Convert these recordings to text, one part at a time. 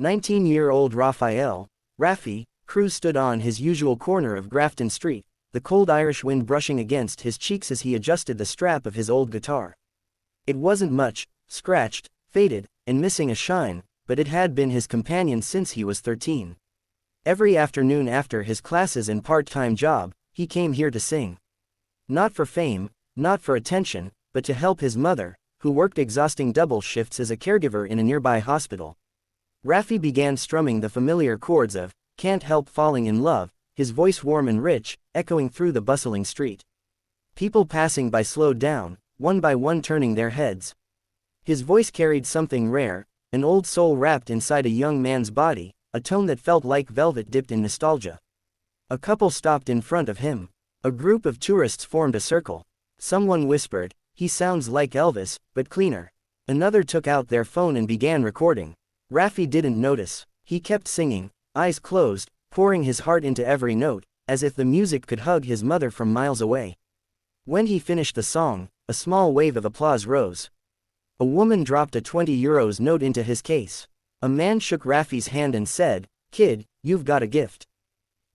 19-year-old Raffi Cruz stood on his usual corner of Grafton Street, the cold Irish wind brushing against his cheeks as he adjusted the strap of his old guitar. It wasn't much, scratched, faded, and missing a shine, but it had been his companion since he was 13. Every afternoon after his classes and part-time job, he came here to sing. Not for fame, not for attention, but to help his mother, who worked exhausting double shifts as a caregiver in a nearby hospital. Raffi began strumming the familiar chords of "Can't Help Falling in Love," his voice warm and rich, echoing through the bustling street. People passing by slowed down, one by one turning their heads. His voice carried something rare, an old soul wrapped inside a young man's body, a tone that felt like velvet dipped in nostalgia. A couple stopped in front of him. A group of tourists formed a circle. Someone whispered, "He sounds like Elvis, but cleaner." Another took out their phone and began recording. Raffi didn't notice. He kept singing, eyes closed, pouring his heart into every note, as if the music could hug his mother from miles away. When he finished the song, a small wave of applause rose. A woman dropped a €20 note into his case. A man shook Raffi's hand and said, "Kid, you've got a gift."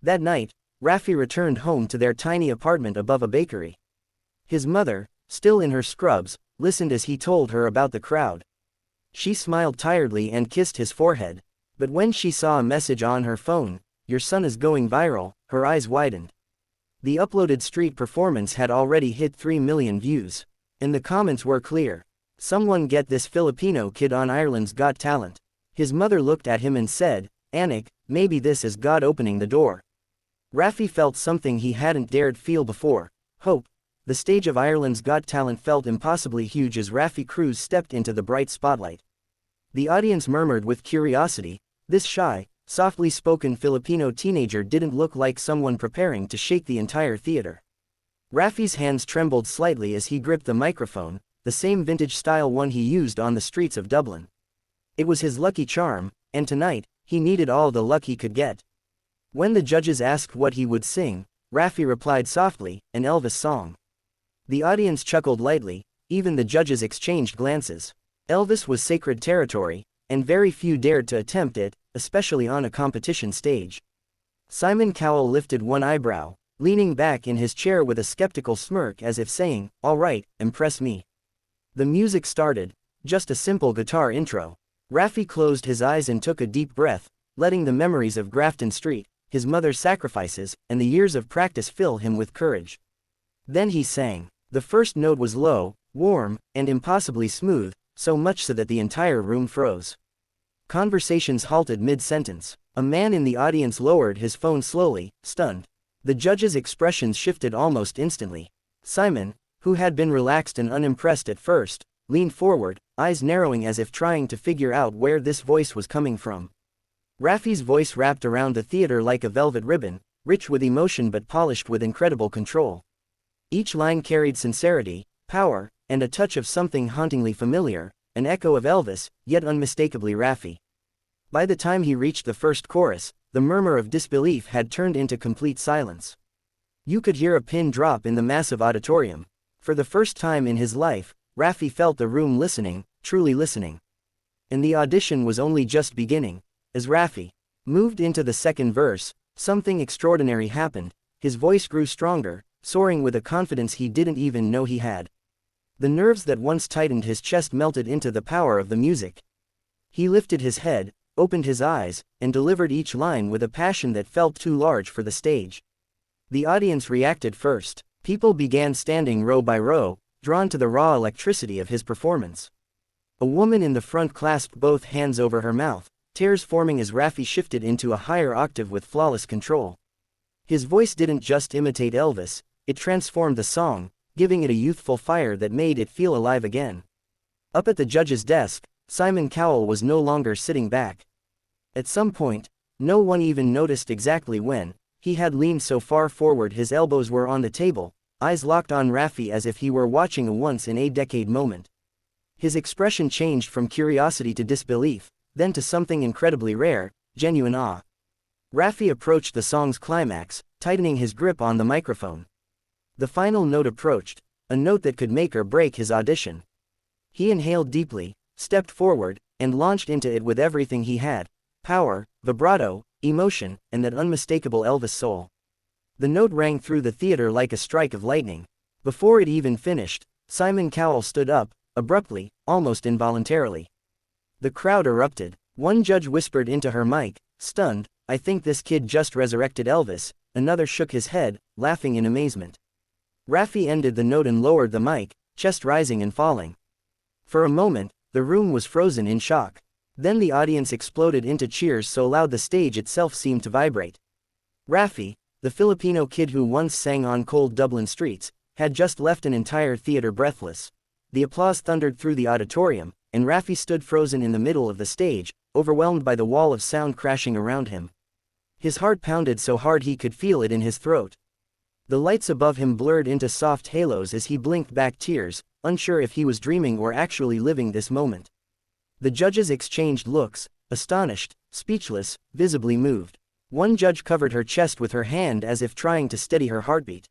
That night, Raffi returned home to their tiny apartment above a bakery. His mother, still in her scrubs, listened as he told her about the crowd. She smiled tiredly and kissed his forehead. But when she saw a message on her phone, "Your son is going viral," her eyes widened. The uploaded street performance had already hit 3 million views. And the comments were clear. "Someone get this Filipino kid on Ireland's Got Talent." His mother looked at him and said, "Anik, maybe this is God opening the door." Raffi felt something he hadn't dared feel before, hope. The stage of Ireland's Got Talent felt impossibly huge as Raffi Cruz stepped into the bright spotlight. The audience murmured with curiosity. This shy, softly spoken Filipino teenager didn't look like someone preparing to shake the entire theater. Raffi's hands trembled slightly as he gripped the microphone, the same vintage-style one he used on the streets of Dublin. It was his lucky charm, and tonight, he needed all the luck he could get. When the judges asked what he would sing, Raffi replied softly, "An Elvis song." The audience chuckled lightly, even the judges exchanged glances. Elvis was sacred territory, and very few dared to attempt it, especially on a competition stage. Simon Cowell lifted one eyebrow, leaning back in his chair with a skeptical smirk as if saying, "All right, impress me." The music started, just a simple guitar intro. Raffi closed his eyes and took a deep breath, letting the memories of Grafton Street, his mother's sacrifices, and the years of practice fill him with courage. Then he sang. The first note was low, warm, and impossibly smooth, so much so that the entire room froze. Conversations halted mid-sentence. A man in the audience lowered his phone slowly, stunned. The judges' expressions shifted almost instantly. Simon, who had been relaxed and unimpressed at first, leaned forward, eyes narrowing as if trying to figure out where this voice was coming from. Raffi's voice wrapped around the theater like a velvet ribbon, rich with emotion but polished with incredible control. Each line carried sincerity, power, and a touch of something hauntingly familiar, an echo of Elvis, yet unmistakably Raffi. By the time he reached the first chorus, the murmur of disbelief had turned into complete silence. You could hear a pin drop in the massive auditorium. For the first time in his life, Raffi felt the room listening, truly listening. And the audition was only just beginning. As Raffi moved into the second verse, something extraordinary happened. His voice grew stronger, soaring with a confidence he didn't even know he had. The nerves that once tightened his chest melted into the power of the music. He lifted his head, opened his eyes, and delivered each line with a passion that felt too large for the stage. The audience reacted first. People began standing row by row, drawn to the raw electricity of his performance. A woman in the front clasped both hands over her mouth, tears forming as Raffi shifted into a higher octave with flawless control. His voice didn't just imitate Elvis, it transformed the song, giving it a youthful fire that made it feel alive again. Up at the judge's desk, Simon Cowell was no longer sitting back. At some point, no one even noticed exactly when, he had leaned so far forward his elbows were on the table, eyes locked on Raffi as if he were watching a once-in-a-decade moment. His expression changed from curiosity to disbelief, then to something incredibly rare, genuine awe. Raffi approached the song's climax, tightening his grip on the microphone. The final note approached, a note that could make or break his audition. He inhaled deeply, stepped forward, and launched into it with everything he had, Power, vibrato, emotion, and that unmistakable Elvis soul. The note rang through the theater like a strike of lightning. Before it even finished, Simon Cowell stood up, abruptly, almost involuntarily. The crowd erupted. One judge whispered into her mic, stunned, "I think this kid just resurrected Elvis." Another shook his head, laughing in amazement. Raffi ended the note and lowered the mic, chest rising and falling. For a moment, the room was frozen in shock. Then the audience exploded into cheers so loud the stage itself seemed to vibrate. Raffi, the Filipino kid who once sang on cold Dublin streets, had just left an entire theater breathless. The applause thundered through the auditorium, and Raffi stood frozen in the middle of the stage, overwhelmed by the wall of sound crashing around him. His heart pounded so hard he could feel it in his throat. The lights above him blurred into soft halos as he blinked back tears, unsure if he was dreaming or actually living this moment. The judges exchanged looks, astonished, speechless, visibly moved. One judge covered her chest with her hand as if trying to steady her heartbeat.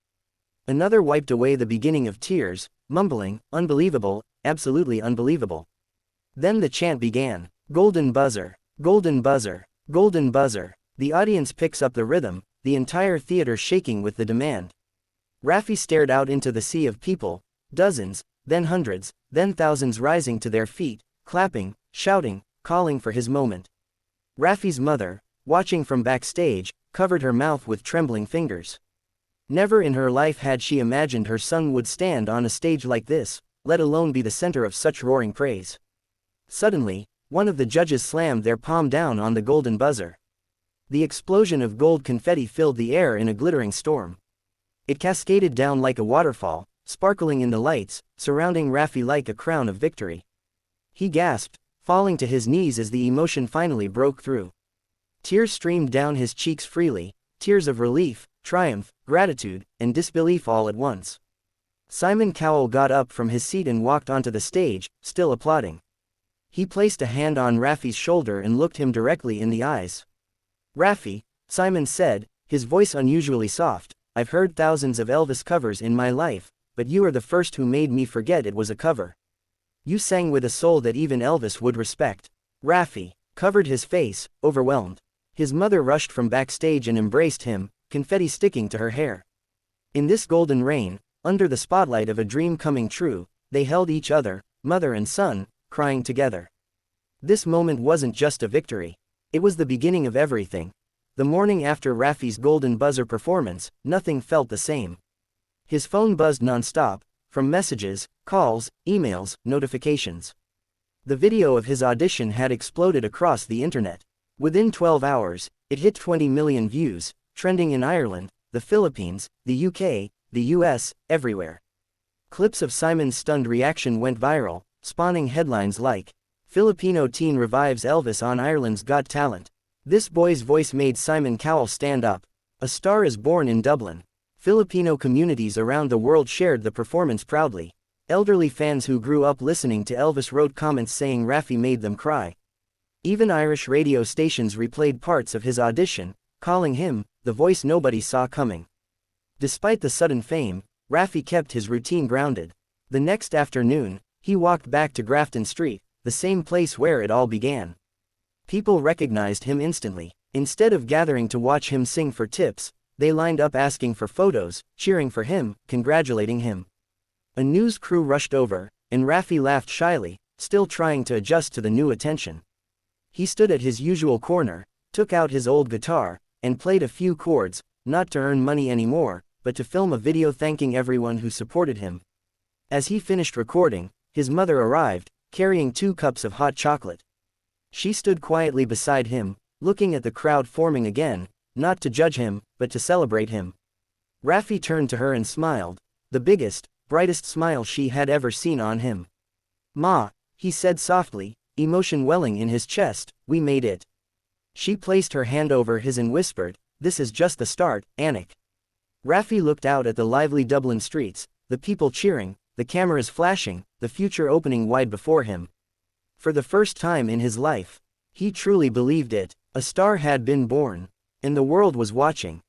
Another wiped away the beginning of tears, mumbling, "Unbelievable, absolutely unbelievable." Then the chant began. Golden buzzer, golden buzzer, golden buzzer. The audience picks up the rhythm, the entire theater shaking with the demand. Raffi stared out into the sea of people, dozens, then hundreds, then thousands rising to their feet, clapping, shouting, calling for his moment. Raffi's mother, watching from backstage, covered her mouth with trembling fingers. Never in her life had she imagined her son would stand on a stage like this, let alone be the center of such roaring praise. Suddenly, one of the judges slammed their palm down on the golden buzzer. The explosion of gold confetti filled the air in a glittering storm. It cascaded down like a waterfall, sparkling in the lights, surrounding Raffi like a crown of victory. He gasped, falling to his knees as the emotion finally broke through. Tears streamed down his cheeks freely, tears of relief, triumph, gratitude, and disbelief all at once. Simon Cowell got up from his seat and walked onto the stage, still applauding. He placed a hand on Raffi's shoulder and looked him directly in the eyes. "Raffi," Simon said, his voice unusually soft, "I've heard thousands of Elvis covers in my life, but you are the first who made me forget it was a cover. You sang with a soul that even Elvis would respect." Raffi covered his face, overwhelmed. His mother rushed from backstage and embraced him, confetti sticking to her hair. In this golden rain, under the spotlight of a dream coming true, they held each other, mother and son, crying together. This moment wasn't just a victory. It was the beginning of everything. The morning after Raffi's golden buzzer performance, nothing felt the same. His phone buzzed non-stop, from messages, calls, emails, notifications. The video of his audition had exploded across the internet. Within 12 hours, it hit 20 million views, trending in Ireland, the Philippines, the UK, the US, everywhere. Clips of Simon's stunned reaction went viral, spawning headlines like, "Filipino teen revives Elvis on Ireland's Got Talent." This boy's voice made Simon Cowell stand up. A star is born in Dublin. Filipino communities around the world shared the performance proudly. Elderly fans who grew up listening to Elvis wrote comments saying Raffi made them cry. Even Irish radio stations replayed parts of his audition, calling him the voice nobody saw coming. Despite the sudden fame, Raffi kept his routine grounded. The next afternoon, he walked back to Grafton Street, the same place where it all began. People recognized him instantly. Instead of gathering to watch him sing for tips, they lined up asking for photos, cheering for him, congratulating him. A news crew rushed over, and Raffi laughed shyly, still trying to adjust to the new attention. He stood at his usual corner, took out his old guitar, and played a few chords, not to earn money anymore, but to film a video thanking everyone who supported him. As he finished recording, his mother arrived, carrying 2 cups of hot chocolate. She stood quietly beside him, looking at the crowd forming again, not to judge him, but to celebrate him. Raffi turned to her and smiled, the biggest, brightest smile she had ever seen on him. "Ma," he said softly, emotion welling in his chest, "we made it." She placed her hand over his and whispered, "This is just the start, Anik." Raffi looked out at the lively Dublin streets, the people cheering, the cameras flashing, the future opening wide before him. For the first time in his life, he truly believed it. A star had been born, and the world was watching.